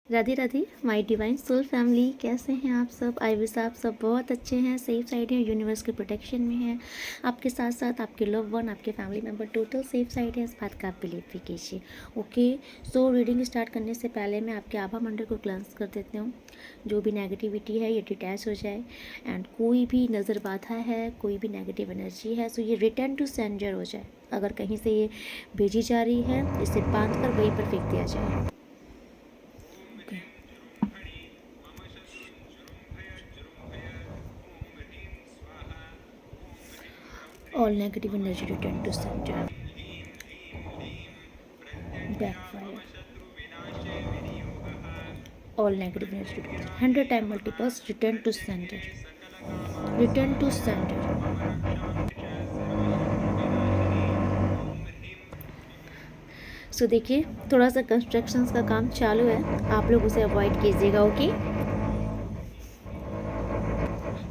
Radhe Radhe my divine soul family, कैसे हैं आप सब। आई विश आप सब बहुत अच्छे हैं, सेफ साइड हैं, यूनिवर्स के प्रोटेक्शन में हैं। आपके साथ साथ आपके लव वन, आपके family member total safe side है, इस बात का आप बिलीव भी कीजिए। ओके, सो रीडिंग स्टार्ट करने से पहले मैं आपके आभा मंडल को क्लेंस कर देती हूँ। जो भी नेगेटिविटी है ये डिटैच हो जाए, एंड कोई भी नज़र बाधा है, कोई भी नेगेटिव एनर्जी है, सो ये रिटर्न टू सेंडर हो जाए। अगर कहीं से ये भेजी जा रही है, इसे बांध कर वहीं पर फेंक दिया जाए। All negative energy return to center. Backfire. All negative energy return. 100 time multiples return to center. Return to center. सो देखिए, थोड़ा सा कंस्ट्रक्शंस का काम चालू है, आप लोग उसे अवॉइड कीजिएगा। ओके,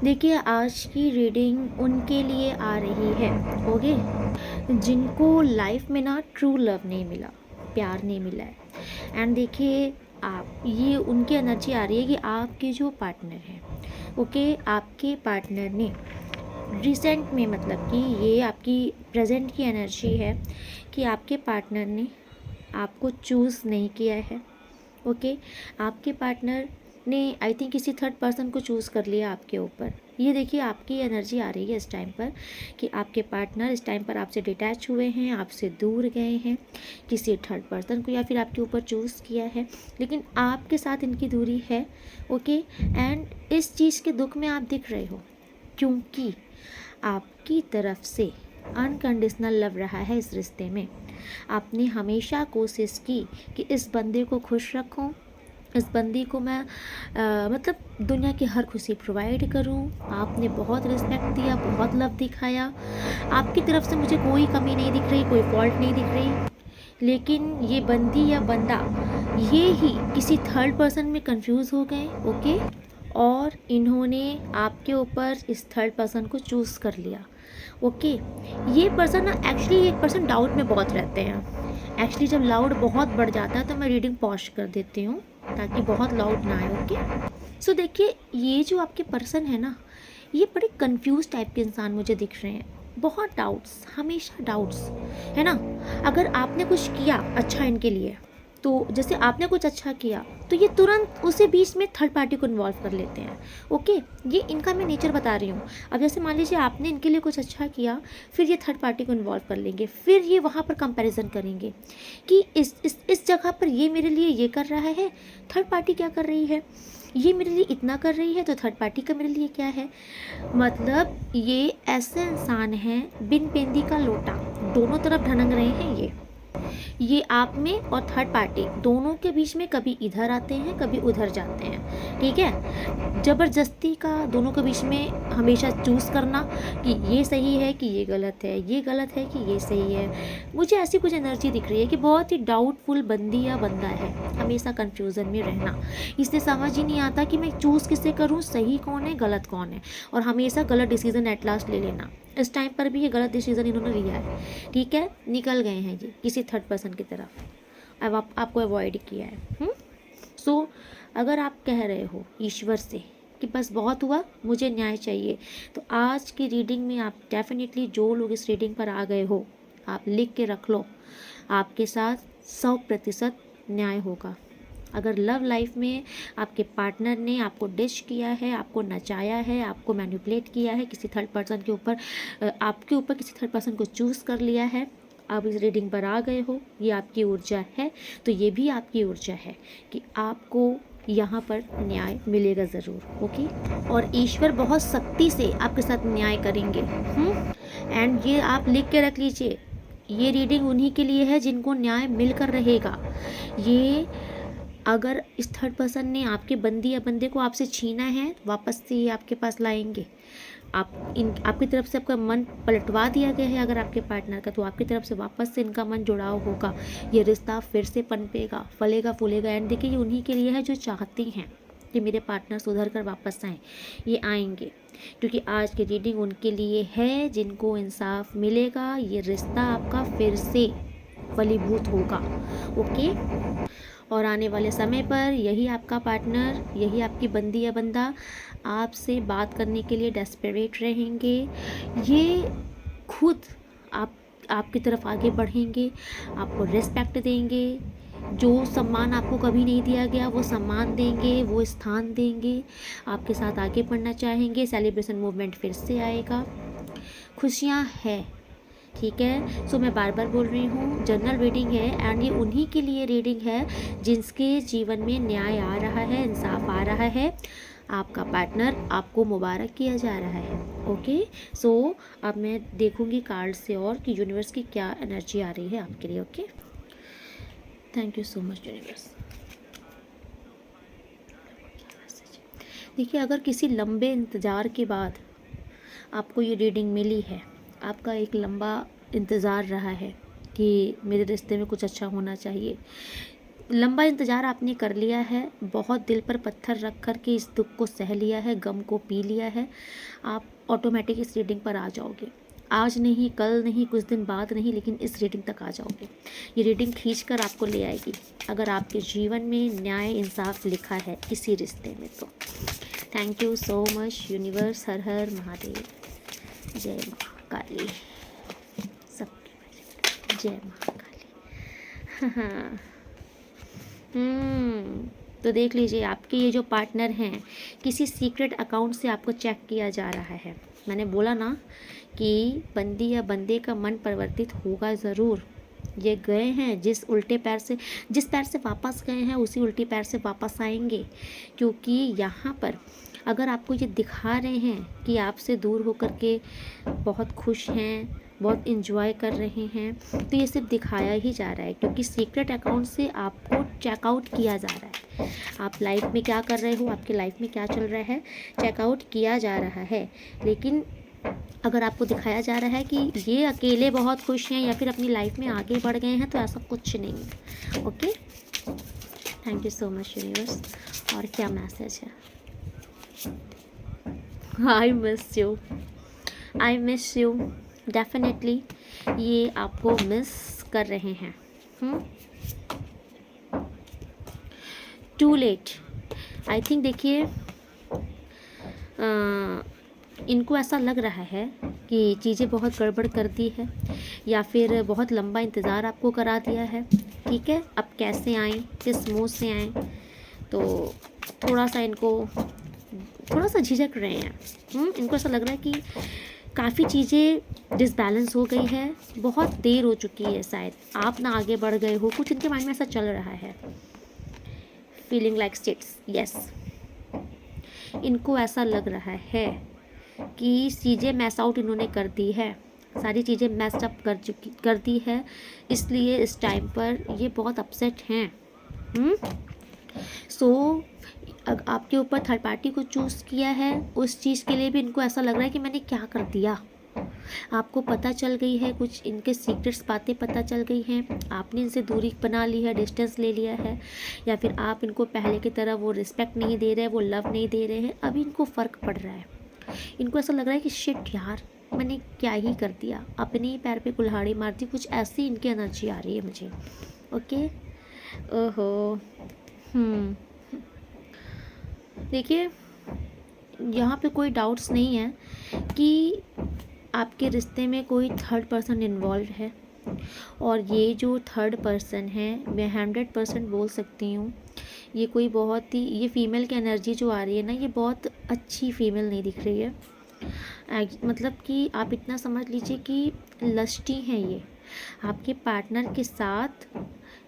देखिए आज की रीडिंग उनके लिए आ रही है। ओके, जिनको लाइफ में ना ट्रू लव नहीं मिला, प्यार नहीं मिला है। एंड देखिए, आप ये उनकी एनर्जी आ रही है कि आपके जो पार्टनर हैं, ओके, आपके पार्टनर ने रिसेंट में, मतलब कि ये आपकी प्रेजेंट की एनर्जी है कि आपके पार्टनर ने आपको चूज़ नहीं किया है। ओके, आपके पार्टनर ने आई थिंक किसी थर्ड पर्सन को चूज़ कर लिया आपके ऊपर। ये देखिए आपकी एनर्जी आ रही है इस टाइम पर कि आपके पार्टनर इस टाइम पर आपसे डिटैच हुए हैं, आपसे दूर गए हैं, किसी थर्ड पर्सन को या फिर आपके ऊपर चूज़ किया है, लेकिन आपके साथ इनकी दूरी है। ओके, एंड इस चीज़ के दुख में आप दिख रहे हो क्योंकि आपकी तरफ से अनकंडीशनल लव रहा है इस रिश्ते में। आपने हमेशा कोशिश की कि इस बंदे को खुश रखूं, इस बंदी को मैं मतलब दुनिया की हर खुशी प्रोवाइड करूं। आपने बहुत रिस्पेक्ट दिया, बहुत लव दिखाया, आपकी तरफ से मुझे कोई कमी नहीं दिख रही, कोई फॉल्ट नहीं दिख रही। लेकिन ये बंदी या बंदा ये ही किसी थर्ड पर्सन में कंफ्यूज हो गए। ओके, और इन्होंने आपके ऊपर इस थर्ड पर्सन को चूज़ कर लिया। ओके, ये पर्सन ना एक्चुअली एक पर्सन डाउट में बहुत रहते हैं। एक्चुअली जब लाउड बहुत बढ़ जाता है तो मैं रीडिंग पॉज कर देती हूँ ताकि बहुत लाउड ना आए। ओके, सो देखिए, ये जो आपके पर्सन है ना, ये बड़े कंफ्यूज टाइप के इंसान मुझे दिख रहे हैं। बहुत डाउट्स, हमेशा डाउट्स, है ना। अगर आपने कुछ किया अच्छा इनके लिए, तो जैसे आपने कुछ अच्छा किया तो ये तुरंत उसे बीच में थर्ड पार्टी को इन्वॉल्व कर लेते हैं। ओके, ये इनका मैं नेचर बता रही हूँ। अब जैसे मान लीजिए आपने इनके लिए कुछ अच्छा किया, फिर ये थर्ड पार्टी को इन्वॉल्व कर लेंगे, फिर ये वहाँ पर कंपैरिजन करेंगे कि इस जगह पर ये मेरे लिए ये कर रहा है, थर्ड पार्टी क्या कर रही है, ये मेरे लिए इतना कर रही है तो थर्ड पार्टी का मेरे लिए क्या है। मतलब ये ऐसे इंसान हैं, बिन पेंदी का लोटा, दोनों तरफ ढनक रहे हैं। ये आप में और थर्ड पार्टी दोनों के बीच में कभी इधर आते हैं, कभी उधर जाते हैं। ठीक है, ज़बरदस्ती का दोनों के बीच में हमेशा चूज़ करना कि ये सही है कि ये गलत है, ये गलत है कि ये सही है। मुझे ऐसी कुछ एनर्जी दिख रही है कि बहुत ही डाउटफुल बंदी या बंदा है, हमेशा कन्फ्यूज़न में रहना। इसे समझ ही नहीं आता कि मैं चूज़ किसे करूँ, सही कौन है गलत कौन है, और हमेशा गलत डिसीज़न एट लास्ट ले लेना। इस टाइम पर भी ये गलत डिसीज़न इन्होंने लिया है। ठीक है, निकल गए हैं जी किसी थर्ड पर्सन की तरफ, अब आपको अवॉइड किया है। सो अगर आप कह रहे हो ईश्वर से कि बस बहुत हुआ, मुझे न्याय चाहिए, तो आज की रीडिंग में आप डेफिनेटली, जो लोग इस रीडिंग पर आ गए हो, आप लिख के रख लो, आपके साथ 100% न्याय होगा। अगर लव लाइफ में आपके पार्टनर ने आपको डिश किया है, आपको नचाया है, आपको मैनिपुलेट किया है, किसी थर्ड पर्सन के ऊपर, आपके ऊपर किसी थर्ड पर्सन को चूज़ कर लिया है, आप इस रीडिंग पर आ गए हो, ये आपकी ऊर्जा है, तो ये भी आपकी ऊर्जा है कि आपको यहाँ पर न्याय मिलेगा ज़रूर। ओके, और ईश्वर बहुत सख्ती से आपके साथ न्याय करेंगे। एंड ये आप लिख के रख लीजिए, ये रीडिंग उन्हीं के लिए है जिनको न्याय मिलकर रहेगा। ये अगर इस थर्ड पर्सन ने आपके बंदी या बंदे को आपसे छीना है, वापस से ये आपके पास लाएंगे। आपकी तरफ से आपका मन पलटवा दिया गया है अगर आपके पार्टनर का, तो आपकी तरफ से वापस से इनका मन जुड़ाव होगा, ये रिश्ता फिर से पनपेगा, फलेगा फूलेगा। एंड देखिए, ये उन्हीं के लिए है जो चाहती हैं कि मेरे पार्टनर सुधर कर वापस आएँ। ये आएंगे क्योंकि आज की रीडिंग उनके लिए है जिनको इंसाफ मिलेगा, ये रिश्ता आपका फिर से फलीभूत होगा। ओके, और आने वाले समय पर यही आपका पार्टनर, यही आपकी बंदी या बंदा आपसे बात करने के लिए डेस्परेट रहेंगे। ये खुद आपकी तरफ आगे बढ़ेंगे, आपको रिस्पेक्ट देंगे, जो सम्मान आपको कभी नहीं दिया गया वो सम्मान देंगे, वो स्थान देंगे, आपके साथ आगे बढ़ना चाहेंगे। सेलिब्रेशन मूवमेंट फिर से आएगा, खुशियाँ है। ठीक है, सो मैं बार बार बोल रही हूँ, जनरल रीडिंग है एंड ये उन्हीं के लिए रीडिंग है जिनके जीवन में न्याय आ रहा है, इंसाफ आ रहा है। आपका पार्टनर आपको मुबारक किया जा रहा है। ओके, सो अब मैं देखूँगी कार्ड से और कि यूनिवर्स की क्या एनर्जी आ रही है आपके लिए। Okay, thank you so much universe. देखिए, अगर किसी लंबे इंतज़ार के बाद आपको ये रीडिंग मिली है, आपका एक लंबा इंतज़ार रहा है कि मेरे रिश्ते में कुछ अच्छा होना चाहिए, लंबा इंतज़ार आपने कर लिया है, बहुत दिल पर पत्थर रख कर के इस दुख को सह लिया है, गम को पी लिया है, आप ऑटोमेटिक इस रीडिंग पर आ जाओगे। आज नहीं, कल नहीं, कुछ दिन बाद नहीं, लेकिन इस रीडिंग तक आ जाओगे। ये रीडिंग खींच कर आपको ले आएगी अगर आपके जीवन में न्याय इंसाफ लिखा है किसी रिश्ते में तो। Thank you so much universe. Har Har Mahadev, जय माँ काली, सबके जय माँ काली। हाँ, तो देख लीजिए, आपके ये जो पार्टनर हैं, किसी सीक्रेट अकाउंट से आपको चेक किया जा रहा है। मैंने बोला ना कि बंदी या बंदे का मन परिवर्तित होगा ज़रूर। ये गए हैं जिस पैर से वापस गए हैं उसी उल्टे पैर से वापस आएंगे, क्योंकि यहाँ पर अगर आपको ये दिखा रहे हैं कि आपसे दूर होकर के बहुत खुश हैं, बहुत इंजॉय कर रहे हैं, तो ये सिर्फ दिखाया ही जा रहा है, क्योंकि सीक्रेट अकाउंट से आपको चेकआउट किया जा रहा है। आप लाइफ में क्या कर रहे हो, आपके लाइफ में क्या चल रहा है, चेकआउट किया जा रहा है। लेकिन अगर आपको दिखाया जा रहा है कि ये अकेले बहुत खुश हैं या फिर अपनी लाइफ में आगे बढ़ गए हैं, तो ऐसा कुछ नहीं है। Okay, thank you so much universe. और क्या मैसेज है? I miss you, I miss you definitely. ये आपको मिस कर रहे हैं। Too late, I think. देखिए, इनको ऐसा लग रहा है कि चीज़ें बहुत गड़बड़ कर दी है या फिर बहुत लंबा इंतज़ार आपको करा दिया है। ठीक है, अब कैसे आएँ, किस मुँह से आएँ, तो थोड़ा सा झिझक रहे हैं। इनको ऐसा लग रहा है कि काफ़ी चीज़ें डिसबैलेंस हो गई है, बहुत देर हो चुकी है, शायद आप ना आगे बढ़ गए हो, कुछ इनके माइंड में ऐसा चल रहा है। Feeling like states, yes. इनको ऐसा लग रहा है कि चीज़ें मैस आउट इन्होंने कर दी है, सारी चीज़ें मैस्ड अप कर दी है, इसलिए इस टाइम पर ये बहुत अपसेट हैं। सो आपके ऊपर थर्ड पार्टी को चूज़ किया है, उस चीज़ के लिए भी इनको ऐसा लग रहा है कि मैंने क्या कर दिया। आपको पता चल गई है, कुछ इनके सीक्रेट्स बातें पता चल गई हैं, आपने इनसे दूरी बना ली है, डिस्टेंस ले लिया है, या फिर आप इनको पहले की तरह वो रिस्पेक्ट नहीं दे रहे, वो लव नहीं दे रहे हैं। अभी इनको फ़र्क पड़ रहा है, इनको ऐसा लग रहा है कि शिट यार, मैंने क्या ही कर दिया, अपने ही पैर पे कुल्हाड़ी मार दी, कुछ ऐसी इनकी एनर्जी आ रही है मुझे। ओके, ओहो। देखिए, यहाँ पे कोई डाउट्स नहीं है कि आपके रिश्ते में कोई थर्ड पर्सन इन्वॉल्व है, और ये जो थर्ड पर्सन है, मैं 100% बोल सकती हूँ, ये कोई बहुत ही, ये फीमेल की एनर्जी जो आ रही है ना, ये बहुत अच्छी फीमेल नहीं दिख रही है। मतलब कि आप इतना समझ लीजिए कि लस्टी हैं ये आपके पार्टनर के साथ।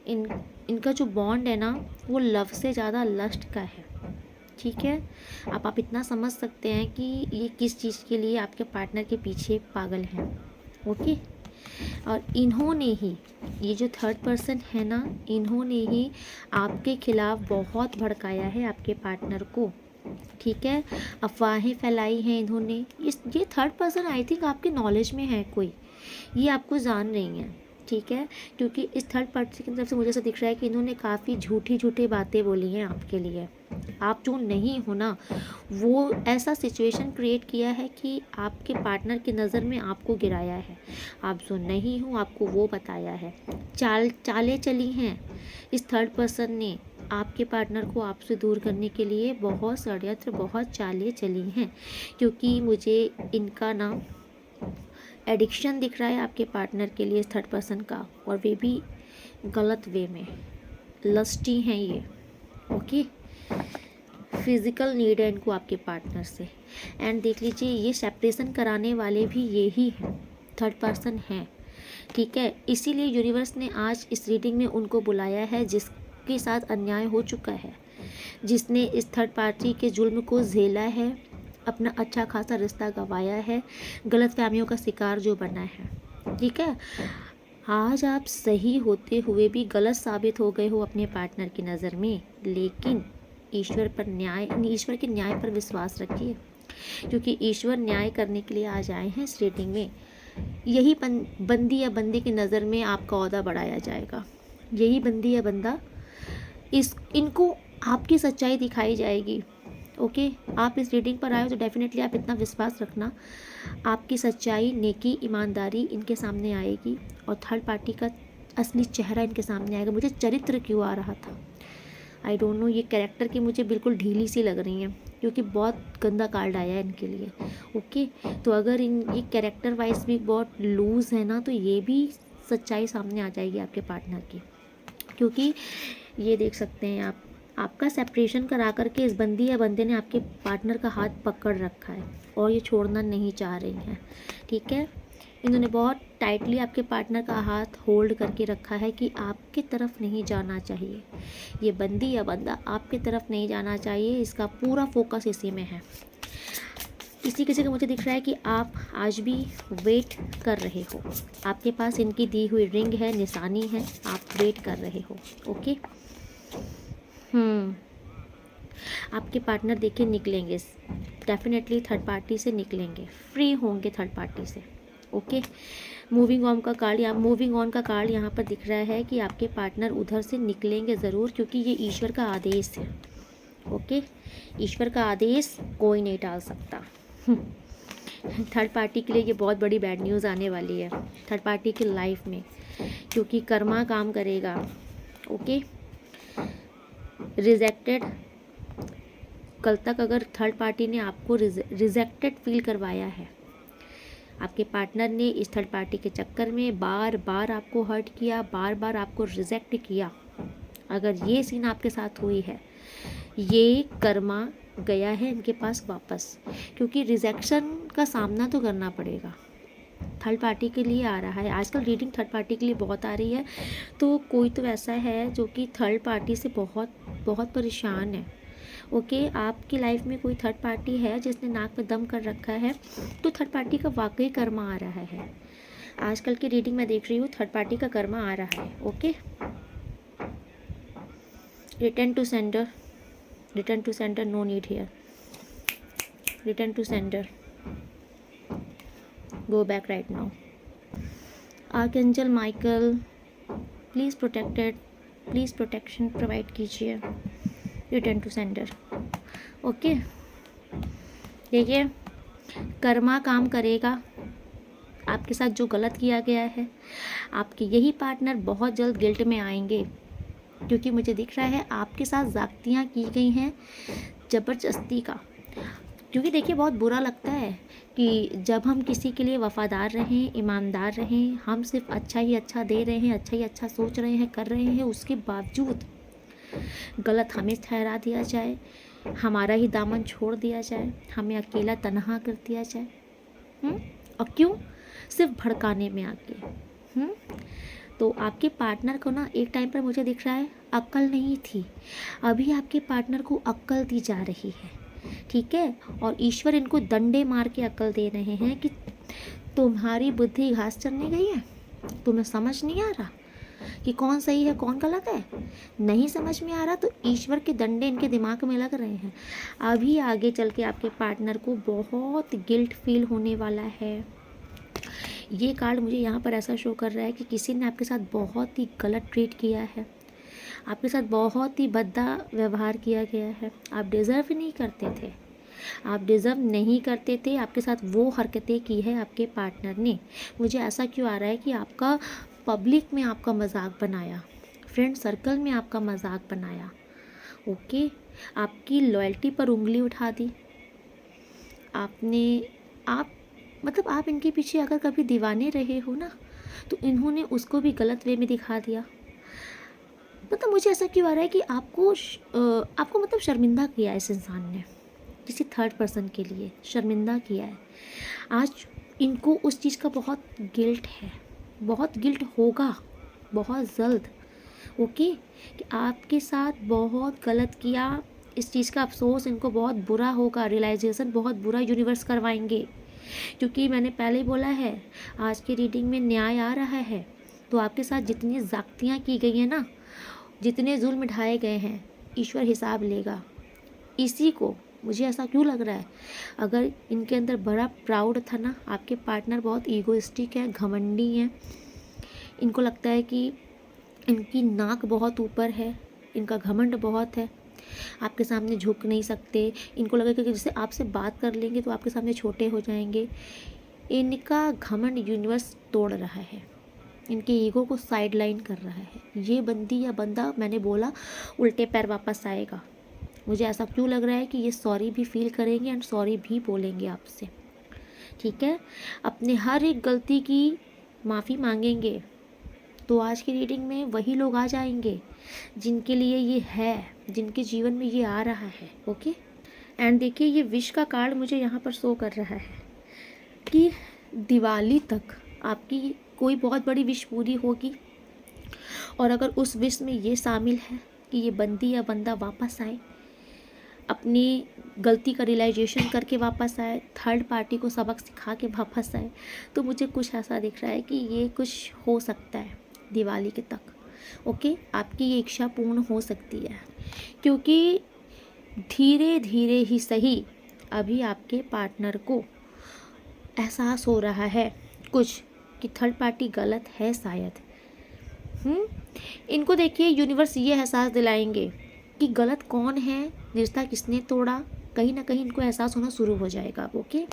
इनका जो बॉन्ड है ना, वो लव से ज़्यादा लस्ट का है। ठीक है, आप इतना समझ सकते हैं कि ये किस चीज़ के लिए आपके पार्टनर के पीछे पागल हैं। ओके, और इन्होंने ही, ये जो थर्ड पर्सन है ना, इन्होंने ही आपके खिलाफ बहुत भड़काया है आपके पार्टनर को। ठीक है, अफवाहें फैलाई हैं इन्होंने। ये थर्ड पर्सन आई थिंक आपके नॉलेज में है कोई, ये आपको जान रही हैं। ठीक है, क्योंकि इस थर्ड पर्सन की तरफ से मुझे ऐसा दिख रहा है कि इन्होंने काफ़ी झूठी बातें बोली हैं आपके लिए। आप जो नहीं हो ना, वो ऐसा सिचुएशन क्रिएट किया है कि आपके पार्टनर की नज़र में आपको गिराया है। आप जो नहीं हो आपको वो बताया है। चालें चली हैं इस थर्ड पर्सन ने आपके पार्टनर को आपसे दूर करने के लिए। बहुत षड्यंत्र, बहुत चालें चली हैं, क्योंकि मुझे इनका ना एडिक्शन दिख रहा है आपके पार्टनर के लिए, थर्ड पर्सन का, और वे भी गलत वे में। लस्टी हैं ये, ओके। फिज़िकल नीड है इनको आपके पार्टनर से। एंड देख लीजिए, ये सेपरेशन कराने वाले भी यही हैं, थर्ड पर्सन हैं, ठीक है। इसीलिए यूनिवर्स ने आज इस रीडिंग में उनको बुलाया है जिसके साथ अन्याय हो चुका है, जिसने इस थर्ड पार्टी के जुल्म को झेला है, अपना अच्छा खासा रिश्ता गंवाया है, गलतफहमियों का शिकार जो बना है, ठीक है। आज आप सही होते हुए भी गलत साबित हो गए हो अपने पार्टनर की नज़र में, लेकिन ईश्वर के न्याय पर विश्वास रखिए, क्योंकि ईश्वर न्याय करने के लिए आज आए हैं इस रीडिंग में। यही बंदी या बंदे की नज़र में आपका ओहदा बढ़ाया जाएगा। यही बंदी या बंदा, इनको आपकी सच्चाई दिखाई जाएगी, ओके। आप इस रीडिंग पर आए हो तो डेफिनेटली आप इतना विश्वास रखना, आपकी सच्चाई, नेकी, ईमानदारी इनके सामने आएगी और थर्ड पार्टी का असली चेहरा इनके सामने आएगा। मुझे चरित्र क्यों आ रहा था, आई डोंट नो, ये कैरेक्टर की मुझे बिल्कुल ढीली सी लग रही हैं, क्योंकि बहुत गंदा कार्ड आया है इनके लिए, ओके। तो अगर ये कैरेक्टर वाइज भी बहुत लूज़ है ना, तो ये भी सच्चाई सामने आ जाएगी आपके पार्टनर की, क्योंकि ये देख सकते हैं आप, आपका सेपरेशन करा करके इस बंदी या बंदे ने आपके पार्टनर का हाथ पकड़ रखा है और ये छोड़ना नहीं चाह रही हैं, ठीक है। इन्होंने बहुत टाइटली आपके पार्टनर का हाथ होल्ड करके रखा है कि आपकी तरफ नहीं जाना चाहिए। ये बंदी या बंदा आपकी तरफ नहीं जाना चाहिए, इसका पूरा फोकस इसी में है। इसी किसी का मुझे दिख रहा है कि आप आज भी वेट कर रहे हो, आपके पास इनकी दी हुई रिंग है, निशानी है, आप वेट कर रहे हो, ओके। आपके पार्टनर देखिए निकलेंगे, डेफिनेटली थर्ड पार्टी से निकलेंगे, फ्री होंगे थर्ड पार्टी से, ओके। मूविंग ऑन का कार्ड यहाँ पर दिख रहा है कि आपके पार्टनर उधर से निकलेंगे ज़रूर, क्योंकि ये ईश्वर का आदेश है, ओके। ईश्वर का आदेश कोई नहीं टाल सकता। थर्ड पार्टी के लिए ये बहुत बड़ी बैड न्यूज़ आने वाली है थर्ड पार्टी की लाइफ में, क्योंकि कर्मा काम करेगा, ओके। रिजेक्टेड, कल तक अगर थर्ड पार्टी ने आपको रिजेक्टेड फील करवाया है, आपके पार्टनर ने इस थर्ड पार्टी के चक्कर में बार बार आपको हर्ट किया, बार बार आपको रिजेक्ट किया, अगर ये सीन आपके साथ हुई है, ये कर्मा गया है इनके पास वापस, क्योंकि रिजेक्शन का सामना तो करना पड़ेगा। थर्ड पार्टी के लिए आ रहा है आजकल रीडिंग, थर्ड पार्टी के लिए बहुत आ रही है। तो कोई तो ऐसा है जो कि थर्ड पार्टी से बहुत बहुत परेशान है, ओके। आपकी लाइफ में कोई थर्ड पार्टी है जिसने नाक में दम कर रखा है, तो थर्ड पार्टी का वाकई कर्मा आ रहा है। आजकल की रीडिंग मैं देख रही हूँ, थर्ड पार्टी का कर्मा आ रहा है, okay. Return to sender, return to sender, no need here, return to sender, go back right now. Archangel Michael please protected, please protection provide कीजिए, रिटर्न टू सेंडर, ओके। देखिए, कर्मा काम करेगा, आपके साथ जो गलत किया गया है, आपके यही पार्टनर बहुत जल्द गिल्ट में आएंगे, क्योंकि मुझे दिख रहा है आपके साथ ज़्यादतियाँ की गई हैं ज़बरदस्ती का। क्योंकि देखिए, बहुत बुरा लगता है कि जब हम किसी के लिए वफ़ादार रहें, ईमानदार रहें, हम सिर्फ अच्छा ही अच्छा दे रहे हैं, अच्छा ही अच्छा सोच रहे हैं, कर रहे हैं, उसके बावजूद गलत हमें ठहरा दिया जाए, हमारा ही दामन छोड़ दिया जाए, हमें अकेला तन्हा कर दिया जाए, और क्यों? सिर्फ भड़काने में आके। तो आपके पार्टनर को ना एक टाइम पर मुझे दिख रहा है अक्ल नहीं थी, अभी आपके पार्टनर को अक्ल दी जा रही है, ठीक है। और ईश्वर इनको डंडे मार के अक्ल दे रहे हैं कि तुम्हारी बुद्धि घास चरने गई है, तुम्हें समझ नहीं आ रहा कि कौन सही है कौन गलत है, नहीं समझ में आ रहा, तो ईश्वर के डंडे इनके दिमाग में लग रहे हैं। अभी आगे चल के आपके पार्टनर को बहुत गिल्ट फील होने वाला है। ये कार्ड मुझे यहाँ पर ऐसा शो कर रहा है कि किसी ने आपके साथ बहुत ही गलत ट्रीट किया है, आपके साथ बहुत ही भद्दा व्यवहार किया गया है। आप डिज़र्व ही नहीं करते थे, आप डिज़र्व नहीं करते थे। आपके साथ वो हरकतें की है आपके पार्टनर ने। मुझे ऐसा क्यों आ रहा है कि आपका पब्लिक में आपका मजाक बनाया, फ्रेंड सर्कल में आपका मजाक बनाया, ओके। आपकी लॉयल्टी पर उंगली उठा दी आपने। आप मतलब आप इनके पीछे अगर कभी दीवाने रहे हो ना, तो इन्होंने उसको भी गलत वे में दिखा दिया। मतलब मुझे ऐसा क्यों आ रहा है कि आपको मतलब शर्मिंदा किया है इस इंसान ने, किसी थर्ड पर्सन के लिए शर्मिंदा किया है। आज इनको उस चीज़ का बहुत गिल्ट है, बहुत गिल्ट होगा बहुत जल्द, ओके, कि आपके साथ बहुत गलत किया। इस चीज़ का अफसोस इनको बहुत बुरा होगा, रियलाइजेशन बहुत बुरा यूनिवर्स करवाएंगे। क्योंकि मैंने पहले ही बोला है, आज की रीडिंग में न्याय आ रहा है। तो आपके साथ जितनी ज़्यादतियाँ की गई हैं ना, जितने जुल्म ढाए गए हैं, ईश्वर हिसाब लेगा। इसी को मुझे ऐसा क्यों लग रहा है, अगर इनके अंदर बड़ा प्राउड था ना, आपके पार्टनर बहुत ईगोइस्टिक है, घमंडी हैं, इनको लगता है कि इनकी नाक बहुत ऊपर है, इनका घमंड बहुत है, आपके सामने झुक नहीं सकते। इनको लगेगा कि जैसे आपसे बात कर लेंगे तो आपके सामने छोटे हो जाएंगे। इनका घमंड यूनिवर्स तोड़ रहा है, इनके ईगो को साइड लाइन कर रहा है। ये बंदी या बंदा, मैंने बोला, उल्टे पैर वापस आएगा। मुझे ऐसा क्यों लग रहा है कि ये सॉरी भी फील करेंगे एंड सॉरी भी बोलेंगे आपसे, ठीक है, अपने हर एक गलती की माफ़ी मांगेंगे। तो आज की रीडिंग में वही लोग आ जाएंगे जिनके लिए ये है, जिनके जीवन में ये आ रहा है, ओके। एंड देखिए, ये विश का कार्ड मुझे यहाँ पर शो कर रहा है कि दिवाली तक आपकी कोई बहुत बड़ी विश पूरी होगी। और अगर उस विश में ये शामिल है कि ये बंदी या बंदा वापस आए, अपनी गलती का रियलाइजेशन करके वापस आए, थर्ड पार्टी को सबक सिखा के वापस आए, तो मुझे कुछ ऐसा दिख रहा है कि ये कुछ हो सकता है दिवाली के तक, ओके। आपकी ये इच्छा पूर्ण हो सकती है, क्योंकि धीरे धीरे ही सही अभी आपके पार्टनर को एहसास हो रहा है कुछ, कि थर्ड पार्टी गलत है शायद। इनको देखिए, यूनिवर्स ये एहसास दिलाएंगे कि गलत कौन है, रिश्ता किसने तोड़ा, कहीं ना कहीं इनको एहसास होना शुरू हो जाएगा, ओके।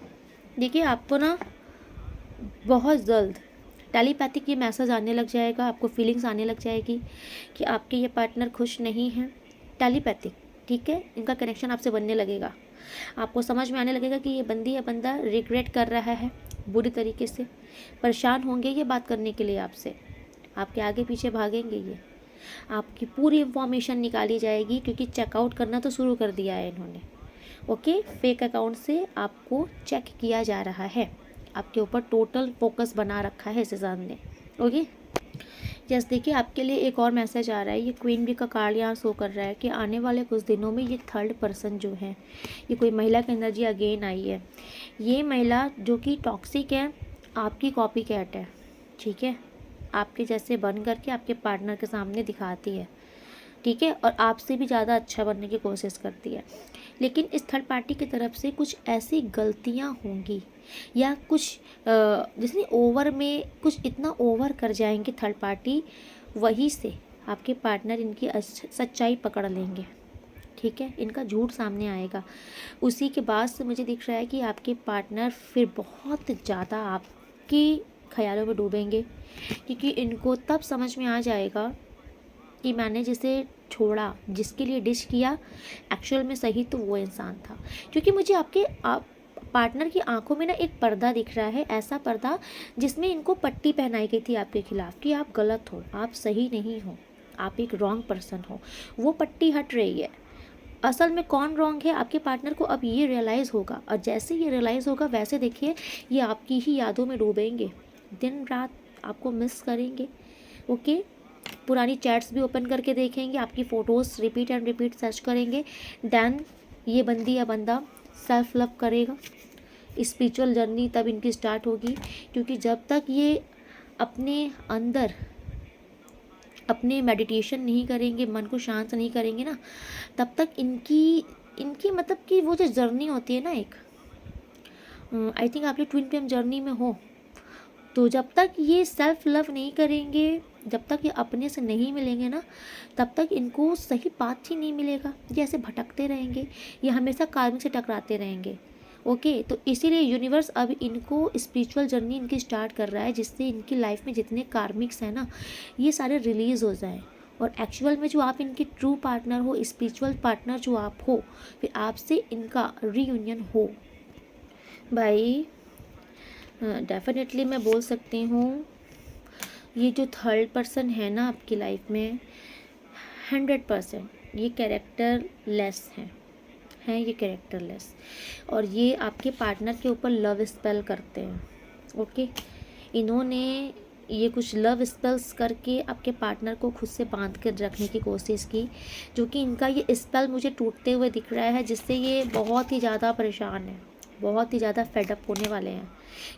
देखिए, आपको ना बहुत जल्द टेलीपैथिक ये मैसेज आने लग जाएगा, आपको फीलिंग्स आने लग जाएगी कि आपके ये पार्टनर खुश नहीं हैं, टेलीपैथिक, ठीक है। इनका कनेक्शन आपसे बनने लगेगा, आपको समझ में आने लगेगा कि ये बंदी या बंदा रिग्रेट कर रहा है, बुरी तरीके से परेशान होंगे ये बात करने के लिए आपसे, आपके आगे पीछे भागेंगे ये, आपकी पूरी इंफॉर्मेशन निकाली जाएगी, क्योंकि चेकआउट करना तो शुरू कर दिया है इन्होंने, ओके। फेक अकाउंट से आपको चेक किया जा रहा है, आपके ऊपर टोटल फोकस बना रखा है इस इंसान ने, ओके। यस, देखिए, आपके लिए एक और मैसेज आ रहा है। ये क्वीन बी का कार्ड यहाँ शो कर रहा है कि आने वाले कुछ दिनों में ये थर्ड पर्सन जो है, ये कोई महिला की एनर्जी अगेन आई है। ये महिला जो कि टॉक्सिक है, आपकी कॉपी कैट है, ठीक है, आपके जैसे बन करके आपके पार्टनर के सामने दिखाती है, ठीक है, और आपसे भी ज़्यादा अच्छा बनने की कोशिश करती है। लेकिन इस थर्ड पार्टी की तरफ से कुछ ऐसी गलतियाँ होंगी, या कुछ जैसे ओवर में कुछ इतना ओवर कर जाएंगे थर्ड पार्टी, वहीं से आपके पार्टनर इनकी सच्चाई पकड़ लेंगे, ठीक है, इनका झूठ सामने आएगा। उसी के बाद से मुझे दिख रहा है कि आपके पार्टनर फिर बहुत ज़्यादा आपके ख्यालों में डूबेंगे, क्योंकि इनको तब समझ में आ जाएगा कि मैंने जिसे छोड़ा, जिसके लिए डिश किया, एक्चुअल में सही तो वो इंसान था। क्योंकि मुझे आपके पार्टनर की आंखों में ना एक पर्दा दिख रहा है, ऐसा पर्दा जिसमें इनको पट्टी पहनाई गई थी आपके खिलाफ कि आप गलत हो, आप सही नहीं हो, आप एक रॉन्ग पर्सन हो। वो पट्टी हट रही है, असल में कौन रॉन्ग है आपके पार्टनर को अब ये रियलाइज़ होगा। और जैसे ये रियलाइज़ होगा, वैसे देखिए ये आपकी ही यादों में डूबेंगे, दिन रात आपको मिस करेंगे, ओके। पुरानी चैट्स भी ओपन करके देखेंगे, आपकी photos repeat and repeat search करेंगे। देन ये बंदी या बंदा सेल्फ लव करेगा, स्पिरिचुअल जर्नी तब इनकी स्टार्ट होगी। क्योंकि जब तक ये अपने अंदर अपने मेडिटेशन नहीं करेंगे, मन को शांत नहीं करेंगे ना, तब तक इनकी मतलब कि वो जो जर्नी होती है ना, एक आई थिंक आप लोग ट्विन फ्लेम जर्नी में हो, तो जब तक ये सेल्फ लव नहीं करेंगे, जब तक ये अपने से नहीं मिलेंगे ना, तब तक इनको सही पाथ ही नहीं मिलेगा। ये ऐसे भटकते रहेंगे, ये हमेशा कार्मिक से टकराते रहेंगे। ओके, तो इसीलिए यूनिवर्स अब इनको स्पिरिचुअल जर्नी इनकी स्टार्ट कर रहा है, जिससे इनकी लाइफ में जितने कार्मिक्स हैं ना, ये सारे रिलीज़ हो जाएं, और एक्चुअल में जो आप इनके ट्रू पार्टनर हो, स्पिरिचुअल पार्टनर जो आप हो, फिर आपसे इनका रीयूनियन हो। भाई डेफिनेटली मैं बोल सकती हूँ, ये जो थर्ड पर्सन है ना आपकी लाइफ में, 100% ये कैरेक्टर लेस हैं ये कैरेक्टर लेस, और ये आपके पार्टनर के ऊपर लव स्पेल करते हैं। ओके, इन्होंने ये कुछ लव स्पेल्स करके आपके पार्टनर को खुद से बांध कर रखने की कोशिश की, जो कि इनका ये स्पेल मुझे टूटते हुए दिख रहा है, जिससे ये बहुत ही ज़्यादा परेशान है, बहुत ही ज़्यादा फेडअप होने वाले हैं,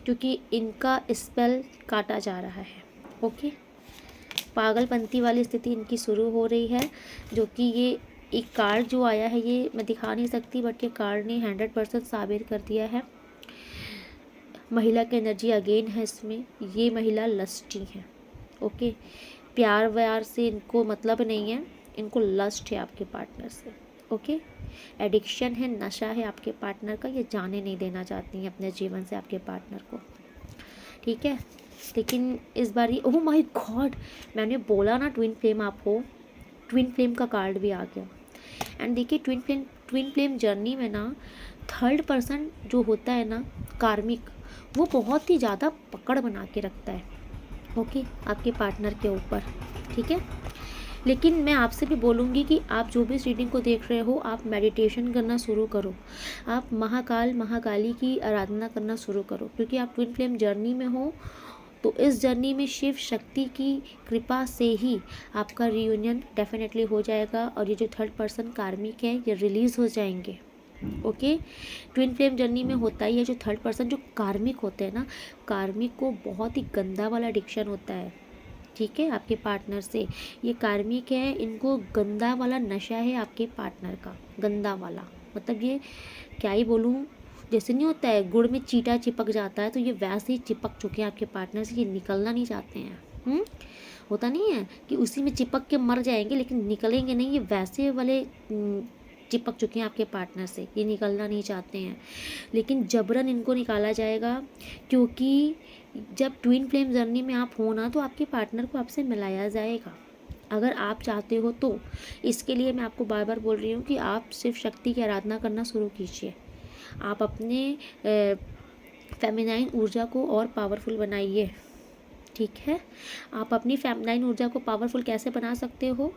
क्योंकि इनका स्पेल काटा जा रहा है। ओके, पागलपंती वाली स्थिति इनकी शुरू हो रही है, जो कि ये एक कार्ड जो आया है, ये मैं दिखा नहीं सकती, बट ये कार्ड ने 100% साबित कर दिया है। महिला की एनर्जी अगेन है इसमें, ये महिला लस्टी है। ओके, प्यार व्यार से इनको मतलब नहीं है, इनको लस्ट है आपके पार्टनर से। ओके, एडिक्शन है, नशा है आपके पार्टनर का, ये जाने नहीं देना चाहती हैं अपने जीवन से आपके पार्टनर को। ठीक है, लेकिन इस बार ये, ओह माय गॉड, मैंने बोला ना ट्विन फ्लेम आप हो, ट्विन फ्लेम का कार्ड भी आ गया। एंड देखिए, ट्विन फ्लेम जर्नी में ना थर्ड पर्सन जो होता है ना कार्मिक, वो बहुत ही ज़्यादा पकड़ बना के रखता है। ओके, आपके पार्टनर के ऊपर। ठीक है, लेकिन मैं आपसे भी बोलूँगी कि आप जो भी इस रीडिंग को देख रहे हो, आप मेडिटेशन करना शुरू करो, आप महाकाल महाकाली की आराधना करना शुरू करो, क्योंकि आप ट्विन फ्लेम जर्नी में हो। तो इस जर्नी में शिव शक्ति की कृपा से ही आपका रियूनियन डेफिनेटली हो जाएगा, और ये जो थर्ड पर्सन कार्मिक है, ये रिलीज़ हो जाएंगे। ओके, ट्विन फ्लेम जर्नी में होता ही है, जो थर्ड पर्सन जो कार्मिक होते हैं ना, कार्मिक को बहुत ही गंदा वाला एडिक्शन होता है। ठीक है, आपके पार्टनर से, ये कार्मिक है, इनको गंदा वाला नशा है आपके पार्टनर का, गंदा वाला, मतलब ये क्या ही बोलूँ, जैसे नहीं होता है गुड़ में चीटा चिपक जाता है, तो ये वैसे ही चिपक चुके हैं आपके पार्टनर से, ये निकलना नहीं चाहते हैं। होता नहीं है कि उसी में चिपक के मर जाएंगे लेकिन निकलेंगे नहीं, ये वैसे वाले चिपक चुके हैं आपके पार्टनर से, ये निकलना नहीं चाहते हैं, लेकिन जबरन इनको निकाला जाएगा, क्योंकि जब ट्विन फ्लेम जर्नी में आप हो ना, तो आपके पार्टनर को आपसे मिलाया जाएगा, अगर आप चाहते हो तो। इसके लिए मैं आपको बार बार बोल रही हूँ कि आप शिव शक्ति की आराधना करना शुरू कीजिए, आप अपने फेमिनाइन ऊर्जा को और पावरफुल बनाइए। ठीक है, आप अपनी फेमिनाइन ऊर्जा को पावरफुल कैसे बना सकते हो?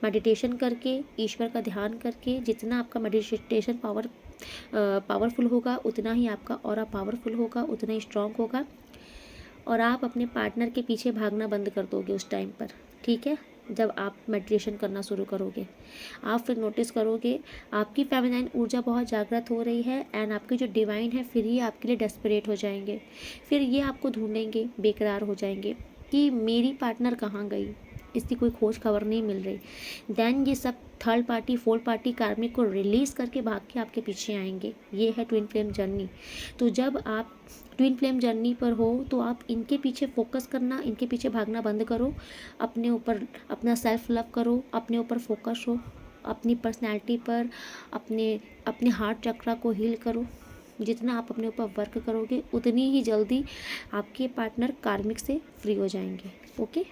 मेडिटेशन करके, ईश्वर का ध्यान करके। जितना आपका मेडिटेशन पावरफुल होगा, उतना ही आपका ऑरा पावरफुल होगा, उतना ही स्ट्रांग होगा, और आप अपने पार्टनर के पीछे भागना बंद कर दोगे उस टाइम पर। ठीक है, जब आप मेडिटेशन करना शुरू करोगे, आप फिर नोटिस करोगे आपकी फेमिनाइन ऊर्जा बहुत जागृत हो रही है, एंड आपकी जो डिवाइन है फिर ये आपके लिए डेस्परेट हो जाएंगे, फिर ये आपको ढूंढेंगे, बेकरार हो जाएंगे कि मेरी पार्टनर कहाँ गई, इसकी कोई खोज खबर नहीं मिल रही। देन ये सब थर्ड पार्टी, फोर्थ पार्टी कार्मिक को रिलीज़ करके भाग के आपके पीछे आएंगे। ये है ट्विन फ्लेम जर्नी। तो जब आप ट्विन फ्लेम जर्नी पर हो, तो आप इनके पीछे फोकस करना, इनके पीछे भागना बंद करो, अपने ऊपर अपना सेल्फ लव करो, अपने ऊपर फोकस हो, अपनी पर्सनैलिटी पर, अपने हार्ट चक्रा को हील करो। जितना आप अपने ऊपर वर्क करोगे, उतनी ही जल्दी आपके पार्टनर कार्मिक से फ्री हो जाएंगे। ओके,